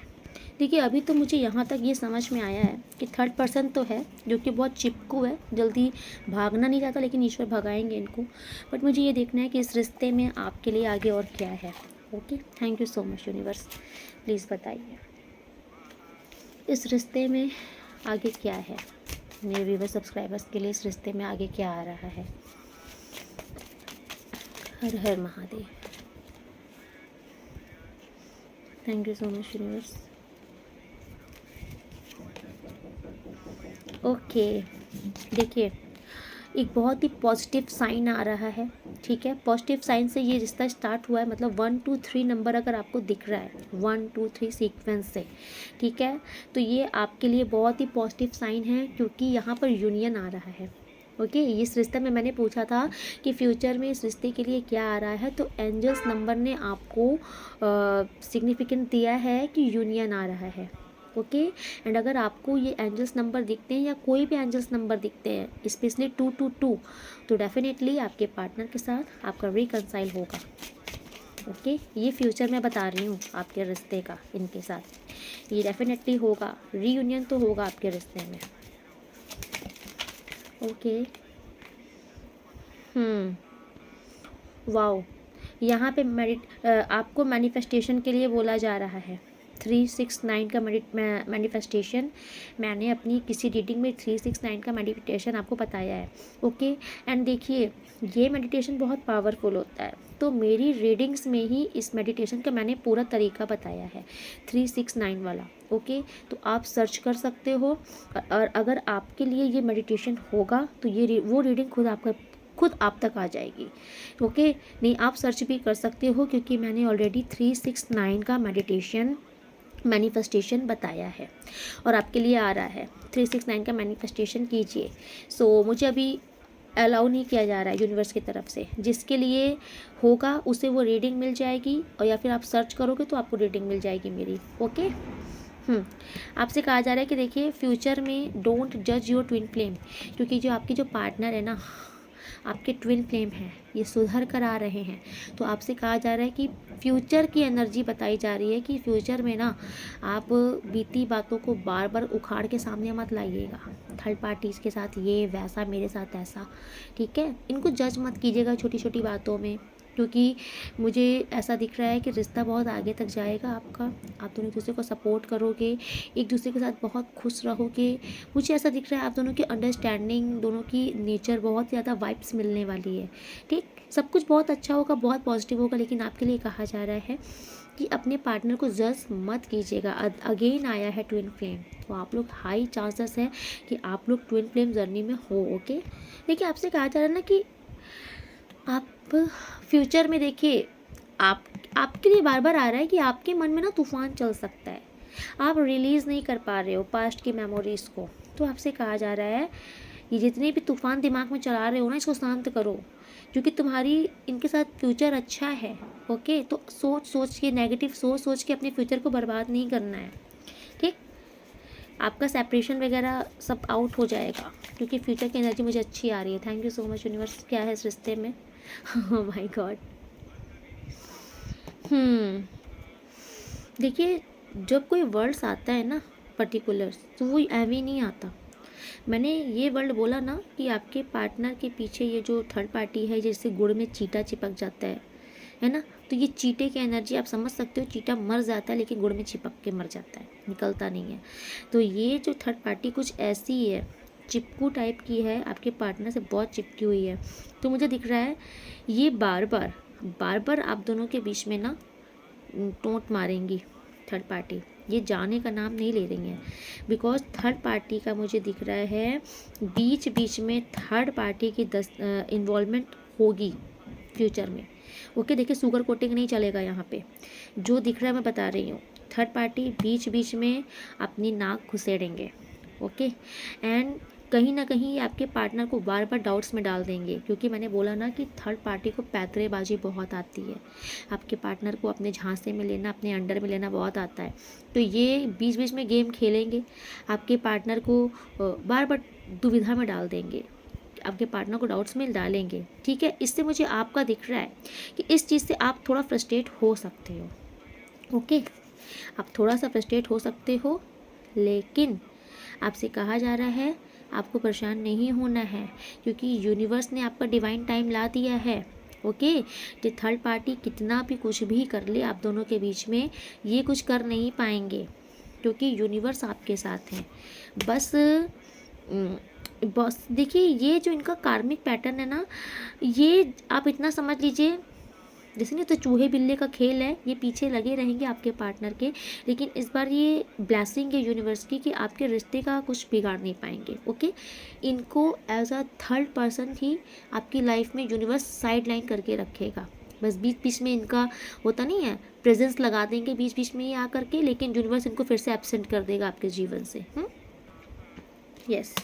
देखिए अभी तो मुझे यहाँ तक ये समझ में आया है कि थर्ड पर्सन तो है जो कि बहुत चिपकू है, जल्दी भागना नहीं चाहता, लेकिन ईश्वर भगाएंगे इनको। बट मुझे ये देखना है कि इस रिश्ते में आपके लिए आगे और क्या है। Okay, thank you so much universe, please बताइए इस रिश्ते में आगे क्या है, मेरे व्यूवर सब्सक्राइबर्स के लिए इस रिश्ते में आगे क्या आ रहा है। Har Har Mahadev. Thank you so much universe. Okay, देखिए एक बहुत ही पॉजिटिव साइन आ रहा है। ठीक है, पॉजिटिव साइन से ये रिश्ता स्टार्ट हुआ है, मतलब 1 2 3 नंबर अगर आपको दिख रहा है 1 2 3 सीक्वेंस से, ठीक है, तो ये आपके लिए बहुत ही पॉजिटिव साइन है, क्योंकि यहाँ पर यूनियन आ रहा है। ओके, इस रिश्ते में मैंने पूछा था कि फ्यूचर में इस रिश्ते के लिए क्या आ रहा है, तो एंजल्स नंबर ने आपको सिग्निफिकेंट दिया है कि यूनियन आ रहा है। ओके, एंड अगर आपको ये एंजल्स नंबर दिखते हैं या कोई भी एंजल्स नंबर दिखते हैं स्पेशली 222, तो डेफिनेटली आपके पार्टनर के साथ आपका रिकंसाइल होगा। ओके, ये फ्यूचर में बता रही हूँ आपके रिश्ते का इनके साथ, ये डेफिनेटली होगा, रीयूनियन तो होगा आपके रिश्ते में। ओके, वाओ, यहाँ पे आपको मैनिफेस्टेशन के लिए बोला जा रहा है। 369 का मैनिफेस्टेशन, मैंने अपनी किसी रीडिंग में 369 का मेडिटेशन आपको बताया है। ओके, एंड देखिए ये मेडिटेशन बहुत पावरफुल होता है, तो मेरी रीडिंग्स में ही इस मेडिटेशन का मैंने पूरा तरीका बताया है 369 वाला। ओके, तो आप सर्च कर सकते हो, और अगर आपके लिए ये मेडिटेशन होगा तो ये वो रीडिंग खुद आप तक आ जाएगी। ओके, नहीं आप सर्च भी कर सकते हो, क्योंकि मैंने ऑलरेडी 369 का मैनिफेस्टेशन बताया है और आपके लिए आ रहा है। 369 का मैनिफेस्टेशन कीजिए। सो मुझे अभी अलाउ नहीं किया जा रहा है यूनिवर्स की तरफ से, जिसके लिए होगा उसे वो रीडिंग मिल जाएगी, और या फिर आप सर्च करोगे तो आपको रीडिंग मिल जाएगी मेरी। ओके, आपसे कहा जा रहा है कि देखिए फ्यूचर में डोंट जज योर ट्विन फ्लेम, क्योंकि जो आपके जो पार्टनर है ना, आपके ट्विन फ्लेम हैं, ये सुधर कर आ रहे हैं। तो आपसे कहा जा रहा है कि फ्यूचर की एनर्जी बताई जा रही है कि फ्यूचर में ना आप बीती बातों को बार बार उखाड़ के सामने मत लाइएगा। थर्ड पार्टीज़ के साथ ये वैसा, मेरे साथ ऐसा, ठीक है, इनको जज मत कीजिएगा छोटी छोटी बातों में, क्योंकि मुझे ऐसा दिख रहा है कि रिश्ता बहुत आगे तक जाएगा आपका। आप दोनों एक दूसरे को सपोर्ट करोगे, एक दूसरे के साथ बहुत खुश रहोगे। मुझे ऐसा दिख रहा है आप दोनों की अंडरस्टैंडिंग, दोनों की नेचर बहुत ज़्यादा वाइब्स मिलने वाली है। ठीक, सब कुछ बहुत अच्छा होगा, बहुत पॉजिटिव होगा, लेकिन आपके लिए कहा जा रहा है कि अपने पार्टनर को जज मत कीजिएगा। अगेन आया है ट्विन फ्लेम, तो आप लोग हाई चांसेस है कि आप लोग ट्विन फ्लेम जर्नी में हो। ओके, देखिए आपसे कहा जा रहा है ना कि आप फ्यूचर में देखिए आपके लिए बार बार आ रहा है कि आपके मन में ना तूफान चल सकता है, आप रिलीज़ नहीं कर पा रहे हो पास्ट की मेमोरीज़ को। तो आपसे कहा जा रहा है ये जितने भी तूफान दिमाग में चला रहे हो ना, इसको शांत करो, क्योंकि तुम्हारी इनके साथ फ्यूचर अच्छा है। ओके, तो सोच के, नेगेटिव सोच के अपने फ्यूचर को बर्बाद नहीं करना है। ठीक, आपका सेपरेशन वगैरह सब आउट हो जाएगा, क्योंकि फ्यूचर की एनर्जी मुझे अच्छी आ रही है। Thank you so much universe. क्या है इस रिश्ते में? Oh my God. देखिए जब कोई वर्ड्स आता है ना पर्टिकुलर, तो वो ऐवी नहीं आता। मैंने ये वर्ड बोला ना कि आपके पार्टनर के पीछे ये जो थर्ड पार्टी है, जैसे गुड़ में चीटा चिपक जाता है ना, तो ये चीटे की एनर्जी आप समझ सकते हो। चीटा मर जाता है लेकिन गुड़ में चिपक के मर जाता है, निकलता नहीं है। तो ये जो थर्ड पार्टी कुछ ऐसी है, चिपकू टाइप की है, आपके पार्टनर से बहुत चिपकी हुई है। तो मुझे दिख रहा है ये बार बार आप दोनों के बीच में ना टोंट मारेंगी थर्ड पार्टी, ये जाने का नाम नहीं ले रही हैं। बिकॉज थर्ड पार्टी का मुझे दिख रहा है बीच बीच में थर्ड पार्टी की इन्वॉल्वमेंट होगी फ्यूचर में। ओके, देखिए सुगर कोटिंग नहीं चलेगा यहाँ पे, जो दिख रहा है मैं बता रही हूँ। थर्ड पार्टी बीच बीच में अपनी नाक घुसेड़ेंगे। ओके, एंड कहीं ना कहीं आपके पार्टनर को बार बार डाउट्स में डाल देंगे, क्योंकि मैंने बोला ना कि थर्ड पार्टी को पैतरेबाजी बहुत आती है। आपके पार्टनर को अपने झांसे में लेना, अपने अंडर में लेना बहुत आता है। तो ये बीच बीच में गेम खेलेंगे, आपके पार्टनर को बार बार दुविधा में डाल देंगे, आपके पार्टनर को डाउट्स में डालेंगे। ठीक है, इससे मुझे आपका दिख रहा है कि इस चीज़ से आप थोड़ा फ्रस्ट्रेट हो सकते हो। ओके, आप थोड़ा सा फ्रस्ट्रेट हो सकते हो, लेकिन आपसे कहा जा रहा है आपको परेशान नहीं होना है, क्योंकि यूनिवर्स ने आपका डिवाइन टाइम ला दिया है। ओके, कि थर्ड पार्टी कितना भी कुछ भी कर ले आप दोनों के बीच में, ये कुछ कर नहीं पाएंगे, क्योंकि यूनिवर्स आपके साथ है। बस देखिए ये जो इनका कार्मिक पैटर्न है ना, ये आप इतना समझ लीजिए जैसे नहीं तो चूहे बिल्ले का खेल है, ये पीछे लगे रहेंगे आपके पार्टनर के, लेकिन इस बार ये ब्लेसिंग है यूनिवर्स की कि आपके रिश्ते का कुछ बिगाड़ नहीं पाएंगे। ओके, इनको एज अ थर्ड पर्सन ही आपकी लाइफ में यूनिवर्स साइड लाइन करके रखेगा। बस बीच बीच में इनका होता नहीं है, प्रेजेंस लगा देंगे बीच बीच में ही आ करके, लेकिन यूनिवर्स इनको फिर से एब्सेंट कर देगा आपके जीवन से। यस,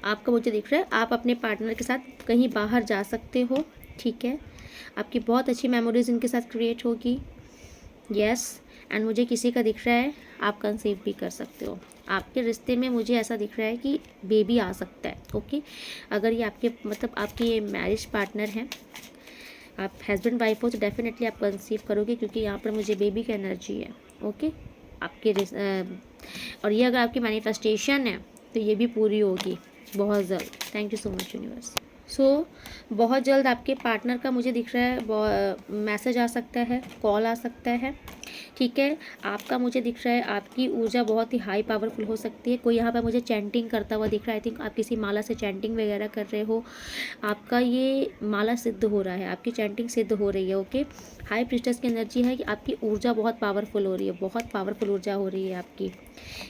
आपका मुझे दिख रहा है आप अपने पार्टनर के साथ कहीं बाहर जा सकते हो, ठीक है। आपकी बहुत अच्छी मेमोरीज इनके साथ क्रिएट होगी, यस। एंड मुझे किसी का दिख रहा है आप कंसीव भी कर सकते हो। आपके रिश्ते में मुझे ऐसा दिख रहा है कि बेबी आ सकता है, ओके। अगर ये आपके मतलब आपके ये मैरिज पार्टनर हैं, आप हस्बैंड वाइफ हो, तो डेफिनेटली आप कंसीव करोगे, क्योंकि यहाँ पर मुझे बेबी का एनर्जी है, ओके। आपके और ये अगर आपकी मैनिफेस्टेशन है तो ये भी पूरी होगी बहुत जल्द। Thank you so much universe. बहुत जल्द आपके पार्टनर का मुझे दिख रहा है मैसेज आ सकता है, कॉल आ सकता है, ठीक है। आपका मुझे दिख रहा है आपकी ऊर्जा बहुत ही हाई पावरफुल हो सकती है। कोई यहाँ पर मुझे चैंटिंग करता हुआ दिख रहा है, आई थिंक आप किसी माला से चैंटिंग वगैरह कर रहे हो, आपका ये माला सिद्ध हो रहा है, आपकी चैंटिंग सिद्ध हो रही है, ओके। हाई प्रीस्टेस की एनर्जी है कि आपकी ऊर्जा बहुत पावरफुल हो रही है, बहुत पावरफुल ऊर्जा हो रही है आपकी,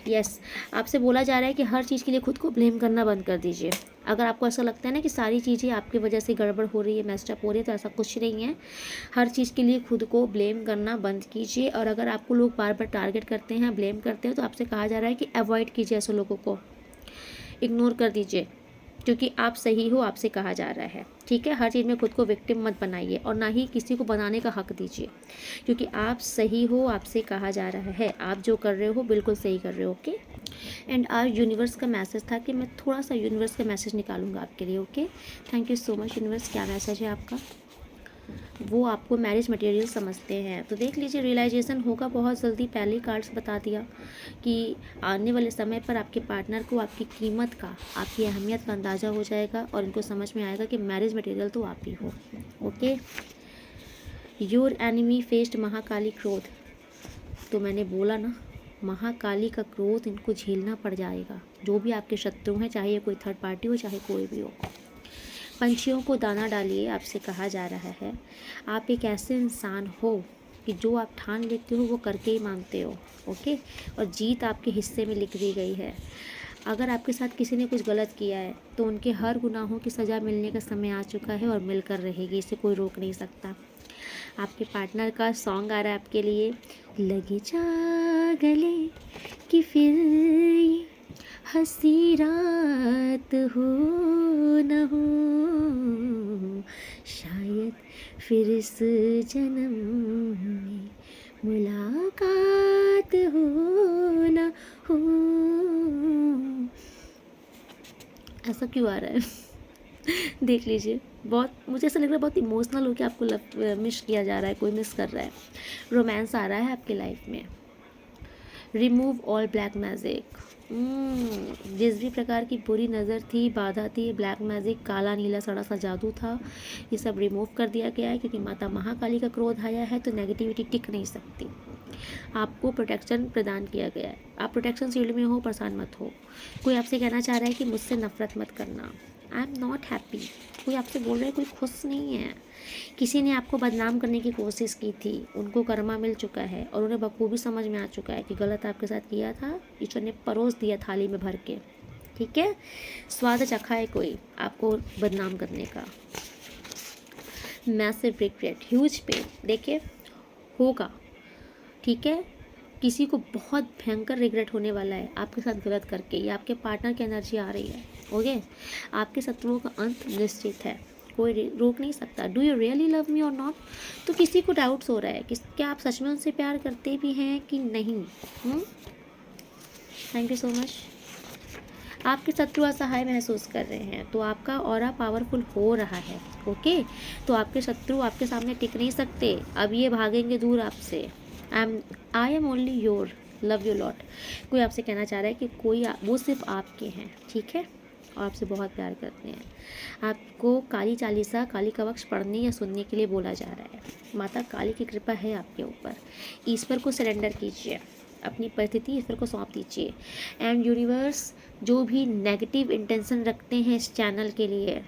यस। आपसे बोला जा रहा है कि हर चीज़ के लिए खुद को ब्लेम करना बंद कर दीजिए। अगर आपको ऐसा लगता है ना कि सारी चीज़ें आपकी वजह से गड़बड़ हो रही है, मेस्टअप हो रही है, तो ऐसा कुछ नहीं है। हर चीज़ के लिए खुद को ब्लेम करना बंद कीजिए। और अगर आपको लोग बार बार टारगेट करते हैं, ब्लेम करते हैं, तो आपसे कहा जा रहा है कि अवॉइड कीजिए ऐसे लोगों को, इग्नोर कर दीजिए, क्योंकि आप सही हो, आपसे कहा जा रहा है, ठीक है। हर चीज़ में खुद को विक्टिम मत बनाइए और ना ही किसी को बनाने का हक दीजिए, क्योंकि आप सही हो, आपसे कहा जा रहा है, आप जो कर रहे हो बिल्कुल सही कर रहे हो, ओके। एंड आज यूनिवर्स का मैसेज था कि मैं थोड़ा सा यूनिवर्स का मैसेज निकालूंगा आपके लिए, okay. Thank you so much universe. क्या मैसेज है आपका? वो आपको मैरिज मटेरियल समझते हैं, तो देख लीजिए रियलाइजेशन होगा बहुत जल्दी। पहले कार्ड्स बता दिया कि आने वाले समय पर आपके पार्टनर को आपकी कीमत का, आपकी अहमियत का अंदाज़ा हो जाएगा और उनको समझ में आएगा कि मैरिज मटेरियल तो आप ही हो, okay. Your enemy faced Mahakali क्रोध, तो मैंने बोला ना, महाकाली का क्रोध इनको झेलना पड़ जाएगा। जो भी आपके शत्रु हैं, चाहे ये कोई थर्ड पार्टी हो, चाहे कोई भी हो। पंछियों को दाना डालिए, आपसे कहा जा रहा है। आप एक ऐसे इंसान हो कि जो आप ठान लेते हो वो करके ही मानते हो, ओके। और जीत आपके हिस्से में लिख दी गई है। अगर आपके साथ किसी ने कुछ गलत किया है तो उनके हर गुनाहों की सज़ा मिलने का समय आ चुका है और मिलकर रहेगी, इसे कोई रोक नहीं सकता। आपके पार्टनर का सॉन्ग आ रहा है आपके लिए, लगे जा गले कि फिर ये हंसी रात हो न हो, शायद फिर इस जन्म में मुलाकात हो न हो। ऐसा क्यों आ रहा है? देख लीजिए, बहुत मुझे ऐसा लग रहा है बहुत इमोशनल होकर आपको लव मिस किया जा रहा है, कोई मिस कर रहा है। रोमांस आ रहा है आपके लाइफ में। रिमूव ऑल ब्लैक मैजिक, जिस भी प्रकार की बुरी नज़र थी, बाधा थी, ब्लैक मैजिक, काला नीला सड़ा सा जादू था, ये सब रिमूव कर दिया गया है, क्योंकि माता महाकाली का क्रोध आया है तो नेगेटिविटी टिक नहीं सकती। आपको प्रोटेक्शन प्रदान किया गया है, आप प्रोटेक्शन शील्ड में हो, परेशान मत हो। कोई आपसे कहना चाह रहा है कि मुझसे नफरत मत करना, आई एम नॉट हैप्पी। कोई आपसे बोल रहा है कोई खुश नहीं है। किसी ने आपको बदनाम करने की कोशिश की थी, उनको कर्मा मिल चुका है और उन्हें बखूबी समझ में आ चुका है कि गलत आपके साथ किया था। ईश्वर ने परोस दिया थाली में भर के, ठीक है। स्वाद चखा है कोई आपको बदनाम करने का। मैसिव रिग्रेट, ह्यूज पेन, देखिए होगा, ठीक है। किसी को बहुत भयंकर रिग्रेट होने वाला है आपके साथ गलत करके। ये आपके पार्टनर की एनर्जी आ रही है, ओके। आपके शत्रुओं का अंत निश्चित है, कोई रोक नहीं सकता। Do you really love me और नॉट, तो किसी को डाउट्स हो रहा है कि क्या आप सच में उनसे प्यार करते भी हैं कि नहीं। Thank you so much. आपके शत्रु असहाय महसूस कर रहे हैं, तो आपका ऑरा पावरफुल हो रहा है, ओके। तो आपके शत्रु आपके सामने टिक नहीं सकते, अब ये भागेंगे दूर आपसे। I am only your, love you lot. कोई आपसे कहना चाह रहा है कि वो सिर्फ आपके हैं, ठीक है, और आपसे बहुत प्यार करते हैं। आपको काली चालीसा, काली कवच पढ़ने या सुनने के लिए बोला जा रहा है। माता काली की कृपा है आपके ऊपर। ईश्वर को सरेंडर कीजिए, अपनी परिस्थिति ईश्वर को सौंप दीजिए। एंड यूनिवर्स, जो भी नेगेटिव इंटेंशन रखते हैं इस चैनल के लिए,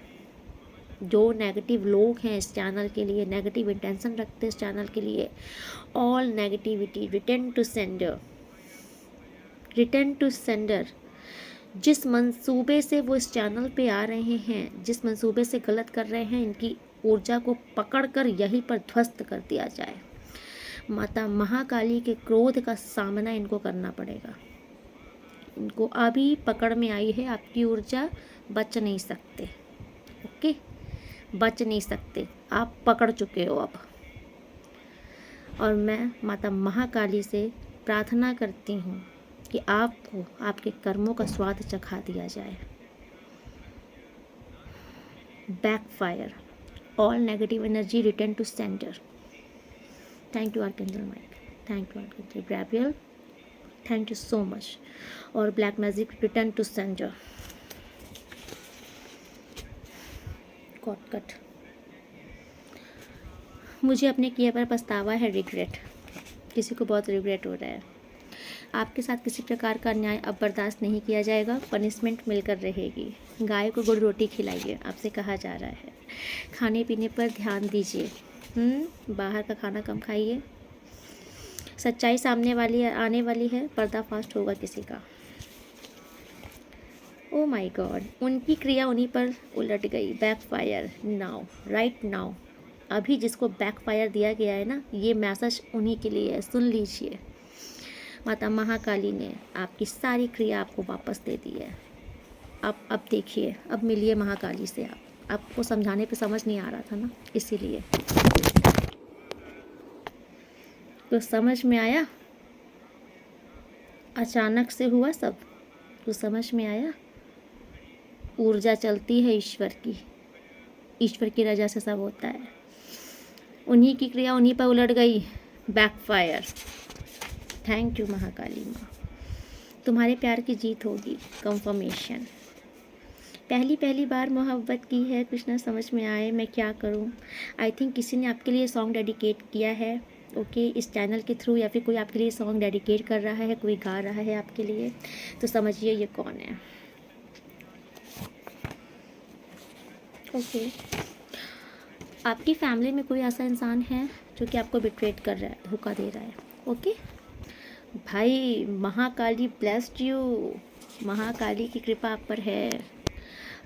जो नेगेटिव लोग हैं इस चैनल के लिए, नेगेटिव इंटेंशन रखते हैं इस चैनल के लिए, all negativity return to sender, return to sender. जिस मंसूबे से वो इस चैनल पे आ रहे हैं, जिस मंसूबे से गलत कर रहे हैं, इनकी ऊर्जा को पकड़कर यहीं पर ध्वस्त कर दिया जाए। माता महाकाली के क्रोध का सामना इनको करना पड़ेगा। उनको अभी पकड़ में आई है आपकी ऊर्जा, बच नहीं सकते। ओके, बच नहीं सकते, आप पकड़ चुके हो अब। और मैं माता महाकाली से प्रार्थना करती हूँ कि आपको आपके कर्मों का स्वाद चखा दिया जाए। Backfire, all negative energy return to centre. Thank you archangel Mike, thank you archangel Gabriel, thank you so much. और black magic return to centre. Cut, मुझे अपने किए पर पछतावा है, रिग्रेट। किसी को बहुत रिग्रेट हो रहा है। आपके साथ किसी प्रकार का अन्याय अब बर्दाश्त नहीं किया जाएगा, पनिशमेंट मिलकर रहेगी। गाय को गुड़ रोटी खिलाइए, आपसे कहा जा रहा है। खाने पीने पर ध्यान दीजिए, बाहर का खाना कम खाइए। सच्चाई सामने वाली आने वाली है, पर्दाफाश होगा किसी का। ओ माय गॉड, उनकी क्रिया उन्हीं पर उलट गई। Backfire now, right now. अभी जिसको बैकफायर दिया गया है ना, ये मैसेज उन्हीं के लिए है, सुन लीजिए। माता महाकाली ने आपकी सारी क्रिया आपको वापस दे दी है। अब देखिए, अब मिलिए महाकाली से। आपको समझाने पे समझ नहीं आ रहा था ना, इसीलिए। तो समझ में आया, अचानक से हुआ सब, तो समझ में आया। ऊर्जा चलती है ईश्वर की, ईश्वर की रजा से सब होता है। उन्हीं की क्रिया उन्हीं पर उलट गई, बैकफायर। थैंक यू महाकाली माँ, तुम्हारे प्यार की जीत होगी, कंफर्मेशन। पहली बार मोहब्बत की है, कुछ ना समझ में आए मैं क्या करूं। आई थिंक किसी ने आपके लिए सॉन्ग डेडिकेट किया है, ओके, इस चैनल के थ्रू, या फिर कोई आपके लिए सॉन्ग डेडिकेट कर रहा है, कोई गा रहा है आपके लिए। तो समझिए ये कौन है। ओके, आपकी फैमिली में कोई ऐसा इंसान है जो कि आपको बिट्रेट कर रहा है, धोखा दे रहा है। ओके भाई, महाकाली ब्लेस्ड यू, महाकाली की कृपा आप पर है।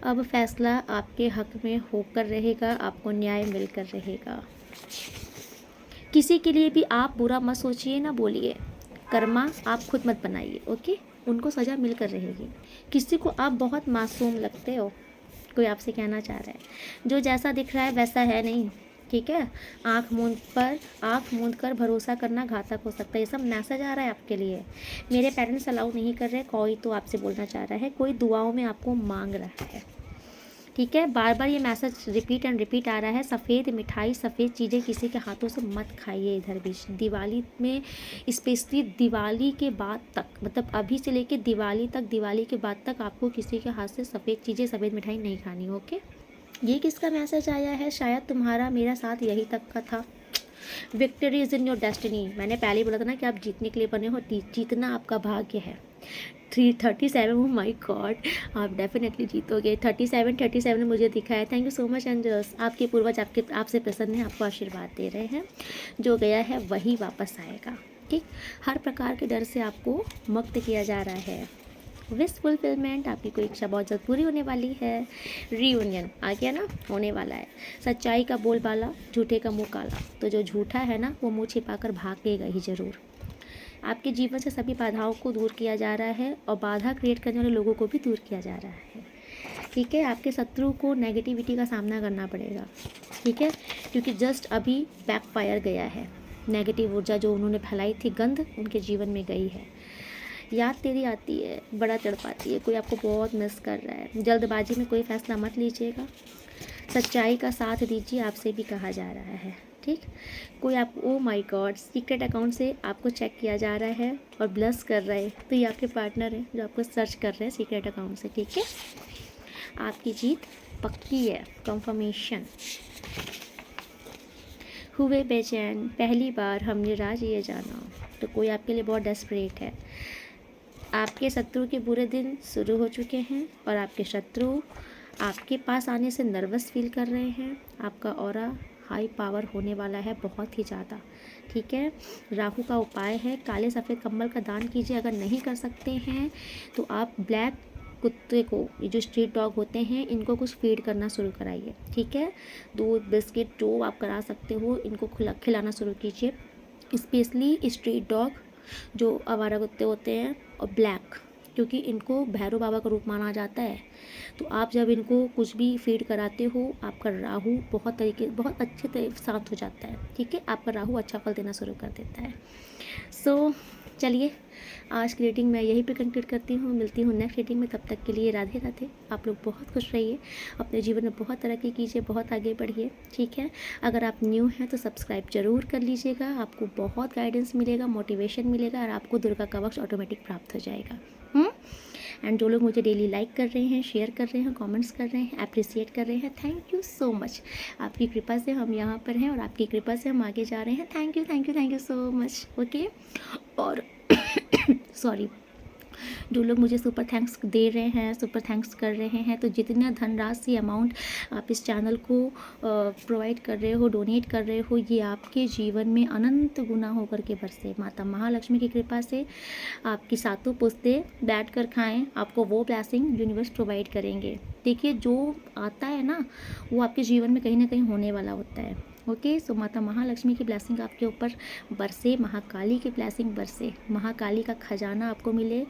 अब फैसला आपके हक में होकर रहेगा, आपको न्याय मिलकर रहेगा। किसी के लिए भी आप बुरा मत सोचिए, ना बोलिए। कर्मा आप खुद मत बनाइए, ओके, उनको सज़ा मिलकर रहेगी। किसी को आप बहुत मासूम लगते हो, कोई आपसे कहना चाह रहा है, जो जैसा दिख रहा है वैसा है नहीं, ठीक है। आँख मूंद कर भरोसा करना घातक हो सकता है। ये सब मैसेज आ रहा है आपके लिए। मेरे पेरेंट्स अलाउ नहीं कर रहे, कोई तो आपसे बोलना चाह रहा है, कोई दुआओं में आपको मांग रहा है, ठीक है। बार बार ये मैसेज रिपीट एंड रिपीट आ रहा है। सफ़ेद मिठाई, सफ़ेद चीज़ें किसी के हाथों से मत खाइए इधर भी। दिवाली में स्पेशली, दिवाली के बाद तक, मतलब अभी से लेके दिवाली तक, दिवाली के बाद तक आपको किसी के हाथ से सफ़ेद चीज़ें, सफ़ेद मिठाई नहीं खानी, ओके। ये किसका मैसेज आया है, शायद तुम्हारा मेरा साथ यही तक का था। Victory is in your destiny. मैंने पहले ही बोला था ना कि आप जीतने के लिए बने हो, जीतना आपका भाग्य है। 37, ओ माई गॉड, आप डेफिनेटली जीतोगे। 37 मुझे दिखा है। Thank you so much angels. आपके पूर्वज आपसे प्रसन्न हैं, आपको आशीर्वाद दे रहे हैं। जो गया है वही वापस आएगा, ठीक। हर प्रकार के डर से आपको मुक्त किया जा रहा है। विश फुलफिलमेंट, आपकी कोई इच्छा बहुत जल्द पूरी होने वाली है। रीयूनियन आ गया ना, होने वाला है। सच्चाई का बोलबाला, झूठे का मुँह काला। तो जो झूठा है ना, वो मुँह छिपाकर भागेगा ही ज़रूर। आपके जीवन से सभी बाधाओं को दूर किया जा रहा है, और बाधा क्रिएट करने वाले लोगों को भी दूर किया जा रहा है, ठीक है। आपके शत्रु को नेगेटिविटी का सामना करना पड़ेगा, ठीक है, क्योंकि जस्ट अभी बैकफायर गया है। नेगेटिव ऊर्जा जो उन्होंने फैलाई थी, गंध उनके जीवन में गई है। याद तेरी आती है, बड़ा तड़पाती है, कोई आपको बहुत मिस कर रहा है। जल्दबाजी में कोई फैसला मत लीजिएगा, सच्चाई का साथ दीजिए, आपसे भी कहा जा रहा है, ठीक। कोई आप, oh my God, secret account से आपको चेक किया जा रहा है और ब्लस कर रहा है, तो ये आपके पार्टनर हैं जो आपको सर्च कर रहे हैं सीक्रेट अकाउंट से, ठीक है। आपकी जीत पक्की है, कंफर्मेशन। हुए बेचैन, पहली बार हमने राज ये जाना। तो कोई आपके लिए बहुत डेस्परेट है। आपके शत्रु के बुरे दिन शुरू हो चुके हैं, और आपके शत्रु आपके पास आने से नर्वस फील कर रहे हैं। आपका ऑरा हाई पावर होने वाला है, बहुत ही ज़्यादा, ठीक है। राहु का उपाय है, काले सफ़ेद कम्बल का दान कीजिए। अगर नहीं कर सकते हैं तो आप ब्लैक कुत्ते को, ये जो स्ट्रीट डॉग होते हैं, इनको कुछ फीड करना शुरू कराइए, ठीक है। दूध, बिस्किट जो आप करा सकते हो, इनको खिलाना शुरू कीजिए। स्पेशली स्ट्रीट डॉग, जो आवारा कुत्ते होते हैं, और ब्लैक, क्योंकि इनको भैरव बाबा का रूप माना जाता है। तो आप जब इनको कुछ भी फीड कराते हो, आपका राहु बहुत अच्छे शांत हो जाता है। ठीक है, आपका राहु अच्छा फल देना शुरू कर देता है। सो चलिए, आज की रीडिंग मैं यहीं पे कंक्लूड करती हूँ। मिलती हूँ नेक्स्ट रीडिंग में, तब तक के लिए राधे राधे। आप लोग बहुत खुश रहिए, अपने जीवन में बहुत तरक्की कीजिए, बहुत आगे बढ़िए। ठीक है, अगर आप न्यू हैं तो सब्सक्राइब जरूर कर लीजिएगा, आपको बहुत गाइडेंस मिलेगा, मोटिवेशन मिलेगा और आपको दुर्गा कवच ऑटोमेटिक प्राप्त हो जाएगा। एंड जो लोग मुझे डेली लाइक कर रहे हैं, शेयर कर रहे हैं, कमेंट्स कर रहे हैं, अप्रिसिएट कर रहे हैं, थैंक यू सो मच। आपकी कृपा से हम यहाँ पर हैं और आपकी कृपा से हम आगे जा रहे हैं। Thank you thank you thank you so much. Okay, और सॉरी, जो लोग मुझे सुपर थैंक्स दे रहे हैं, सुपर थैंक्स कर रहे हैं, तो जितना धनराशि अमाउंट आप इस चैनल को प्रोवाइड कर रहे हो, डोनेट कर रहे हो, ये आपके जीवन में अनंत गुना होकर के बरसे। माता महालक्ष्मी की कृपा से आपकी सातों पुश्ते बैठ कर खाएं, आपको वो ब्लेसिंग यूनिवर्स प्रोवाइड करेंगे। देखिए, जो आता है ना, वो आपके जीवन में कहीं ना कहीं होने वाला होता है। ओके, सो माता महालक्ष्मी की ब्लेसिंग आपके ऊपर बरसे, महाकाली की ब्लेसिंग बरसे, महाकाली का खजाना आपको मिले,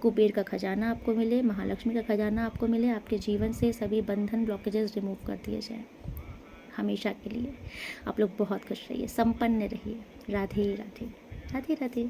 कुबेर का खजाना आपको मिले, महालक्ष्मी का खजाना आपको मिले, आपके जीवन से सभी बंधन ब्लॉकेजेस रिमूव कर दिए जाए हमेशा के लिए। आप लोग बहुत खुश रहिए, संपन्न रहिए। राधे राधे राधे राधे।